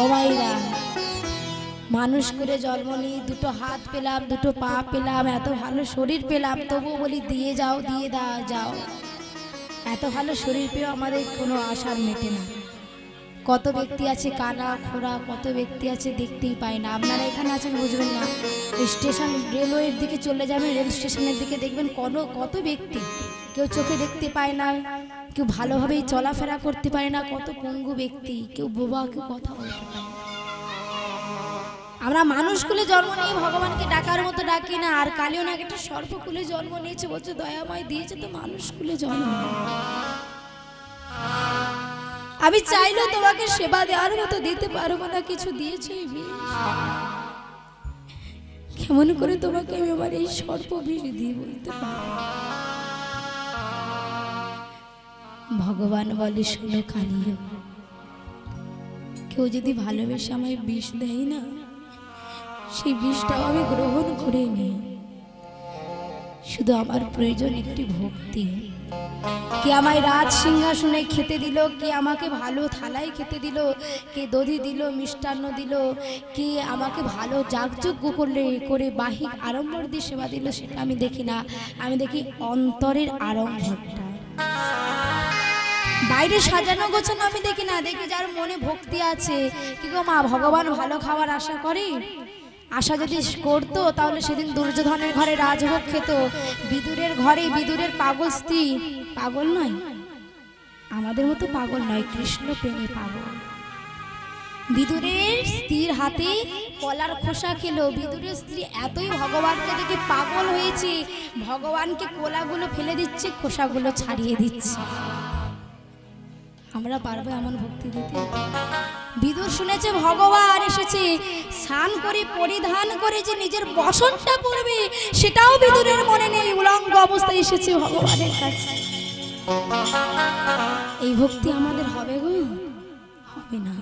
ও মাইরা মানুষ করে জন্ম নিয়ে দুটো হাত পেলাম, দুটো পা পেলাম, এত ভালো শরীর পেলাম, তবুও বলি দিয়ে যাও, দিয়ে দাও, যাও। এত ভালো শরীর পেয়েও আমাদের কোনো আশার মেটে না। কত ব্যক্তি আছে কানা খোড়া, কত ব্যক্তি আছে দেখতেই পায় না। আপনারা এখানে আছেন বুঝবেন না, স্টেশন রেলওয়ের দিকে চলে যাবেন, রেল স্টেশনের দিকে দেখবেন কত ব্যক্তি, কেউ চোখে দেখতে পায় না, কেউ ভালোভাবেই চলাফেরা করতে পারে না, কত পঙ্গু ব্যক্তি, কেউ বোবা, কেউ কথা বলতে পারে। আমরা মানুষকুলে জন্ম নিয়ে ভগবানকে ডাকার মতো ডাকি না। আর কালিও না একটা সর্পকুলে জন্ম নিয়েছে, বলছে দয়াময় দিয়েছে তো মানুষকুলে জন্ম। আমি চাইলেও তোমাকে সেবা দেওয়ার মতো দিতে পারবো না, কিছু দিয়েছে কেমন করে তোমাকে আমি আবার এই সর্প বিষ দিয়ে বলতে পারবো। ভগবান বলে শোনো কালিও, কেউ যদি ভালোবেসে আমায় বিষ দেয় না, সেই বিষটাও আমি গ্রহণ করে নিই। শুধু আমার প্রয়োজন একটি ভক্তি। কে আমায় রাজ সিংহাসনে খেতে দিল, কে আমাকে ভালো থালায় খেতে দিল, কে দধি দিল, মিষ্টান্ন দিল, কে আমাকে ভালো যাগযজ্ঞ করে বাহিক আড়ম্বর দিয়ে সেবা দিল, সেটা আমি দেখি না। আমি দেখি অন্তরের আড়ম্বরটা। বাইরে সাজানো গোছানো আমি দেখি না, দেখি যার মনে ভক্তি আছে। কি গো মা, ভগবান ভালো খাওয়ার আশা করে? আশা যদি করতো তাহলে সেদিন দুর্যোধনের ঘরে রাজভোগ খেত, বিদুরের ঘরে বিদুরের পাগল স্ত্রী, পাগল নয় আমাদের মতো পাগল নয়, কৃষ্ণ প্রেমে পাগল। বিদুরের স্ত্রীর হাতে কলার খোসা খেলো। বিদুরের স্ত্রী এতই ভগবানকে দেখে পাগল হয়েছে, ভগবানকে কোলাগুলো ফেলে দিচ্ছে, খোসাগুলো ছাড়িয়ে দিচ্ছে। আমরা পারবো এমন ভক্তি দিতে? বিদুর শুনেছে ভগবান এসেছে, স্নান করে পরিধান করে যে নিজের বসনটা পড়বে সেটাও বিদুরের মনে নেই, উলঙ্গ অবস্থায় এসেছে ভগবানের কাছে। এই ভক্তি আমাদের হবে গো? হবে না।